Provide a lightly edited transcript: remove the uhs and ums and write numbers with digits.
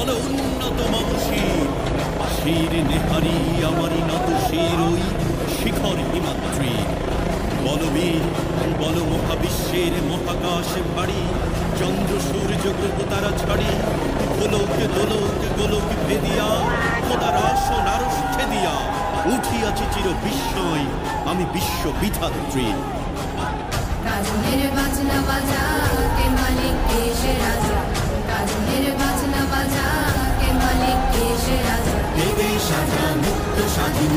বলো উন্নত মমশির, শির নেহারি আমারি নত শির ওই শিখর হিমাদ্রি। বলবীর বল মহাবিশ্বের মহাকাশ ভারী, চন্দ্র সূর্য গ্রহ তারা ছাড়ি, গোলক দোলক গোলক ভেদিয়া, খোদার আসন আরষ্ঠে দিয়া উঠিয়াছি চির বিস্ময় আমি বিশ্ব বিধাত্রী। কাজনের বাজনা বাজা কে মালিক দেশে রাজা, কাজনের বাজনা বাজা কে মালিক দেশে রাজা, দেবে সাজা মুক্ত স্বাধীন।